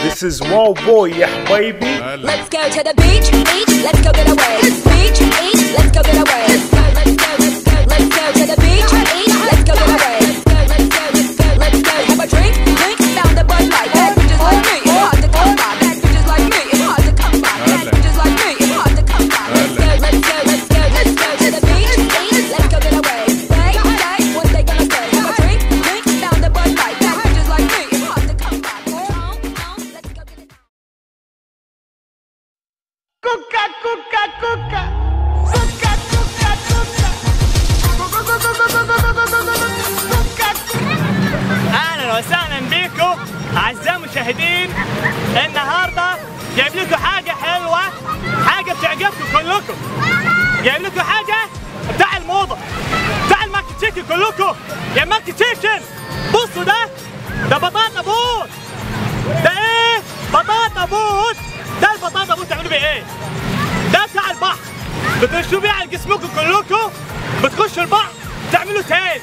This is Wow Boy يا حبايبي. Let's go to the beach, let's go get away. Beach, let's go get away. Let's go to the beach, let's go get away. Let's go have a drink, down the Bud Light. Bad bitches like me, it's hard to come by. Bad bitches like me, it's hard to come by. Bad bitches like me, it's hard to come by. Let's go to the beach, let's go get away. Say, what they gonna say? Have a drink, down the Bud Light. Bad bitches like me, it's hard to come by. Let's go get it. Cuca, cuca, cuca. اهلا وسهلا بيكم اعزائي المشاهدين. النهارده جايب لكم حاجه حلوه، حاجه بتعجبكم كلكم. جايب لكم حاجه بتاع الموضه، بتاع الماكي تشيكن كلكم. يا ماكي تشيكن بصوا ده بطاطا بوت. ده ايه؟ بطاطا بوت. ده البطاطا بوت تعملوا بيه ايه؟ ده بتاع البحر، بترشوا بيه على جسمكم كلكم، بتخشوا البحر تعملوا تان.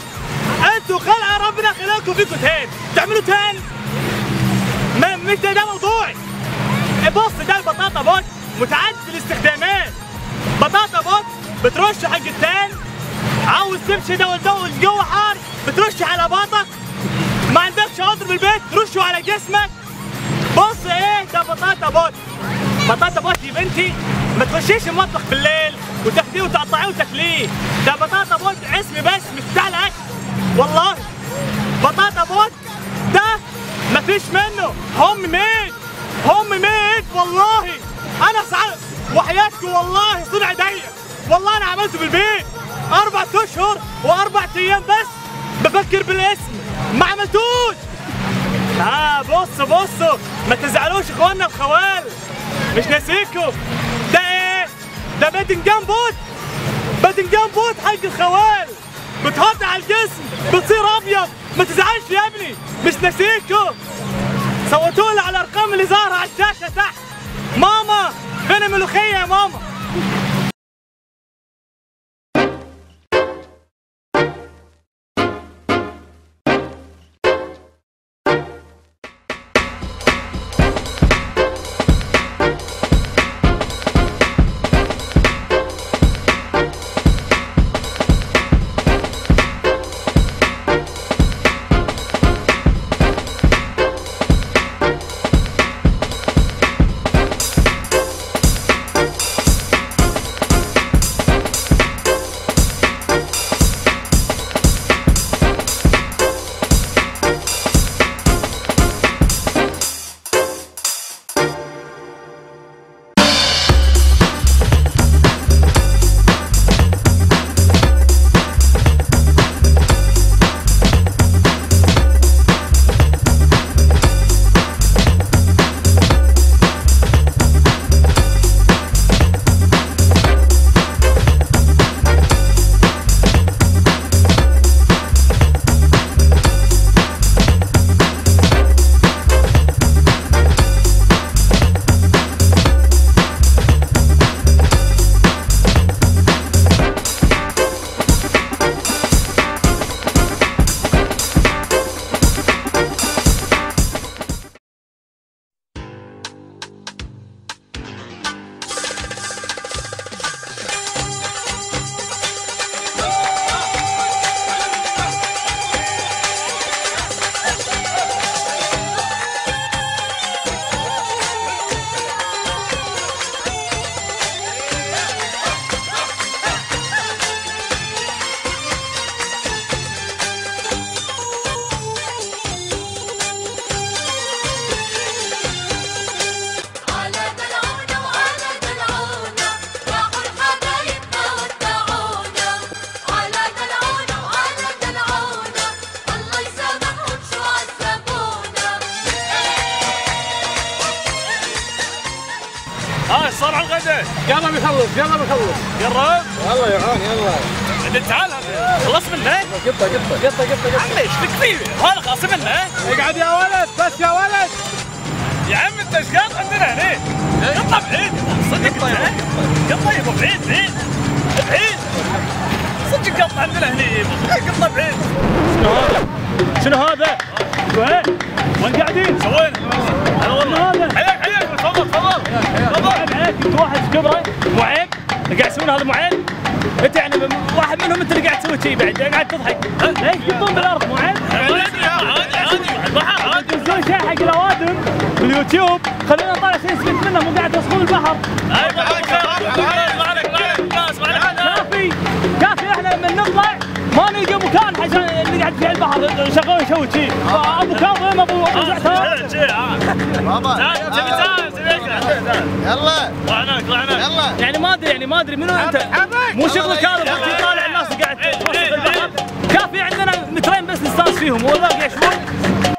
انتوا خلق ربنا خلقكم فيكم تان، تعملوا تان. مش ده موضوعي. بص ده البطاطا بوت متعدد الاستخدامات. بطاطا بوت بترش حق التان، عاوز تمشي ده والجو حار بترش على باطك، ما عندكش عذر بالبيت ترشه على جسمك. بص ايه ده بطاطا بوت. بطاطا بوت يا بنتي ما تخشيش المطبخ بالليل وتاخديه وتقطعيه وتاكليه. ده بطاطا بوت اسمي بس مش بتاع الاكل والله. بطاطا بوت ده مفيش منه، هم ميد والله. انا سعيد وحياتكم والله صنع ضيق، والله انا عملته بالبيت 4 اشهر و4 ايام بس بفكر بالاسم ما عملتوش. بصوا ما تزعلوش اخواننا الخوال، مش ناسيكم. ده ايه؟ ده باذنجان بوت حق الخوال، بتحط على الجسم بتصير ابيض. ما تزعلش يا ابني مش ناسيكم. صوتوا لي على الارقام اللي ظاهره على الشاشه تحت. ماما فين الملوخيه يا ماما؟ صار على الغداء. يلا بيخلص قرب. يلا يا عون يلا. انت تعال خلص منه. قطه عمي ايش فيك فيه؟ هذا خلاص منه. اقعد يا ولد بس يا ولد. يا عم انت ايش قاعد عندنا هنا؟ قطه بعيد صدق. قطه يبا بعيد صدق قطه عندنا هنا. قطه بعيد. شنو هذا؟ وين قاعدين؟ سوينا؟ والله هذا كبره مو عيب اللي قاعد يسوون هذا مو عيب. انت يعني واحد منهم انت اللي قاعد تسوي شيء بعد قاعد تضحك. ليش تقطون بالارض مو عيب؟ عادي تنزلون شيء حق الاوادم باليوتيوب خلونا نطلع شيء نستفيد منه مو قاعد توصلون البحر. كافي احنا لما نطلع ما نلقى مكان عشان اللي قاعد في البحر شغال يسوي شيء. ابو كاظم ابو زعتر بابا يلا يلا يعني ما ادري منو انت مو شغلك هذا طالع الناس قاعد توصل البحر. كافي عندنا مترين بس نستانس فيهم والله قاعد يشوفون